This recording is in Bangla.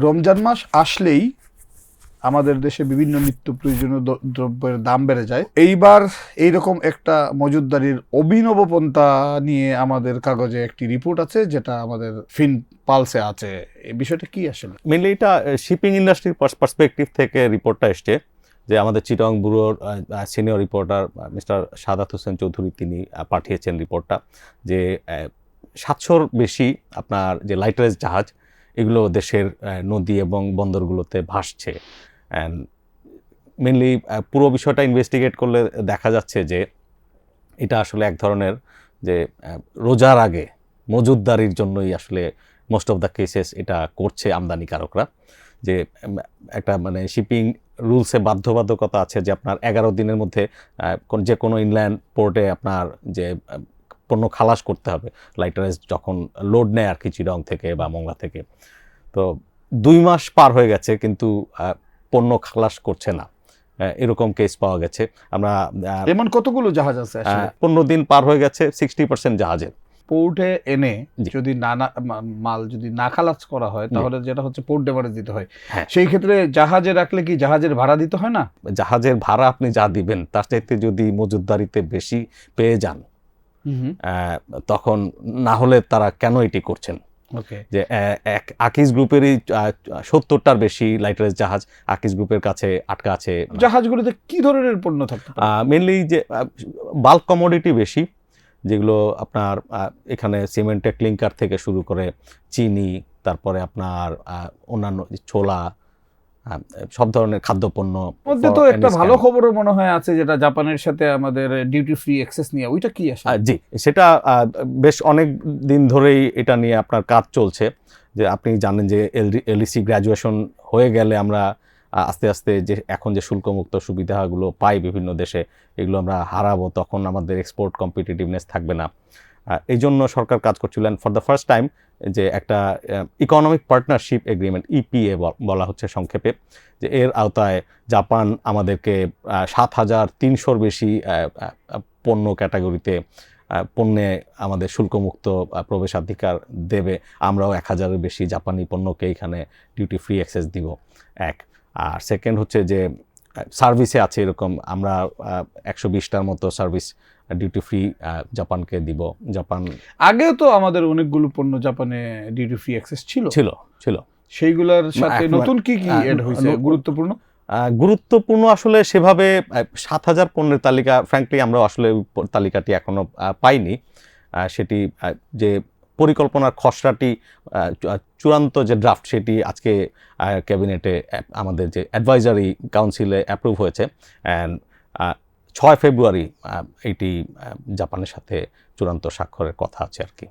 রমজান মাস আসলেই আমাদের দেশে বিভিন্ন নিত্য প্রয়োজনীয় দ্রব্যের দাম বেড়ে যায়। এইবার এইরকম একটা মজুতদারির অভিনব পন্থা নিয়ে আমাদের কাগজে একটি রিপোর্ট আছে, যেটা আমাদের ফিন পালসে আছে। এই বিষয়টা কি আসলে? মেনলি এটা শিপিং ইন্ডাস্ট্রির পার্সপেক্টিভ থেকে রিপোর্টটা এসছে, যে আমাদের চিটাগং ব্যুরোর senior reporter mister Sadat Hossain Chowdhury তিনি পাঠিয়েছেন রিপোর্টটা, যে 700-র বেশি আপনার যে লাইটারেজ জাহাজ এগুলো দেশের নদী এবং বন্দরগুলোতে ভাসছে। অ্যান্ড মেনলি পুরো বিষয়টা ইনভেস্টিগেট করলে দেখা যাচ্ছে যে এটা আসলে এক ধরনের যে রোজার আগে মজুতদারির জন্যই আসলে মোস্ট অফ দ্য কেসেস এটা করছে আমদানিকারকরা। যে একটা মানে শিপিং রুলসে বাধ্যবাধকতা আছে যে আপনার 11 দিনের মধ্যে যে কোনো ইনল্যান্ড পোর্টে আপনার যে পণ্য খালাস করতে হবে, লাইটারেজ যখন লোড নেয় আর কি চিটাগং থেকে বা মংলা থেকে। তো 2 মাস পার হয়ে গেছে কিন্তু পণ্য খালাস করছে না, এরকম কেস পাওয়া গেছে। আমরা এমন কতগুলো জাহাজ আছে আসলে? 15 দিন পার হয়ে গেছে 60% জাহাজের। পোর্টে এনে জি। যদি মাল যদি না খালাস করা হয়, তাহলে যেটা হচ্ছে পোর্ট ডেমারেজ দিতে হয়। হ্যাঁ। সেই ক্ষেত্রে জাহাজে রাখলে কি জাহাজের ভাড়া দিতে হয় না? জাহাজের ভাড়া আপনি যা দিবেন তার চাইতে যদি মজুতদারিতে বেশি পেয়ে যান, তখন না হলে তারা কেন এটি করছেন? ওকে। যে আকিজ গ্রুপেরই 70টার বেশি লাইটারেজ জাহাজ আকিজ গ্রুপের কাছে আটকা আছে। জাহাজগুলোতে কি ধরনের পণ্য থাকতে পারে? মেনলি যে বাল্ক কমোডিটি বেশি, যেগুলো আপনার এখানে সিমেন্টের ক্লিংকার থেকে শুরু করে চিনি, তারপরে আপনার অন্যান্য ছোলা, সব ধরনের খাদ্যপণ্য। মধ্যে তো একটা ভালো খবরও মনে হয় আছে, যেটা জাপানের সাথে আমাদের ডিউটি ফ্রি অ্যাক্সেস নিয়ে, ওইটা কি আসলে? জি, সেটা বেশ অনেক দিন ধরেই এটা নিয়ে আপনার কাজ চলছে। যে আপনি জানেন যে এলডিসি গ্র্যাজুয়েশন হয়ে গেলে আমরা আস্তে আস্তে যে এখন যে শুল্কমুক্ত সুবিধাগুলো পাই বিভিন্ন দেশে, এগুলো আমরা হারাবো, তখন আমাদের এক্সপোর্ট কম্পিটিটিভনেস থাকবে না। এই জন্য সরকার কাজ করছিল। ফর দ্য ফার্স্ট টাইম যে একটা ইকোনমিক পার্টনারশিপ এগ্রিমেন্ট, ইপিএ বলা হচ্ছে সংক্ষেপে, যে এর আওতায় জাপান আমাদেরকে 7,300-র বেশি পণ্য ক্যাটাগরিতে পণ্যে আমাদের শুল্কমুক্ত প্রবেশাধিকার দেবে। আমরাও 1,000-এর বেশি জাপানি পণ্যকে এখানে ডিউটি ফ্রি অ্যাক্সেস দিব। এক। আর সেকেন্ড হচ্ছে যে সার্ভিসে আছে এরকম, আমরা 120টার মতো সার্ভিস ডিউটি ফ্রি জাপানকে দিব। জাপান আগেও তো আমাদের অনেকগুলো পণ্য জাপানে ডিউটি ফ্রি অ্যাক্সেস ছিল। সেইগুলোর সাথে নতুন কি কি এড হয়েছে গুরুত্বপূর্ণ? গুরুত্বপূর্ণ আসলে সেভাবে 7,000 পণ্যের তালিকা, ফ্র্যাঙ্কলি আমরা আসলে তালিকাটি এখনো পাইনি। সেটি যে পরিকল্পনার খসড়াটি চূড়ান্ত যে ড্রাফট, সেটি আজকে ক্যাবিনেটে আমাদের যে অ্যাডভাইজারি কাউন্সিলে অ্যাপ্রুভ হয়েছে। অ্যান্ড 6 ফেব্রুয়ারি এইটি জাপানের সাথে চূড়ান্ত স্বাক্ষরের কথা আছে আর কি।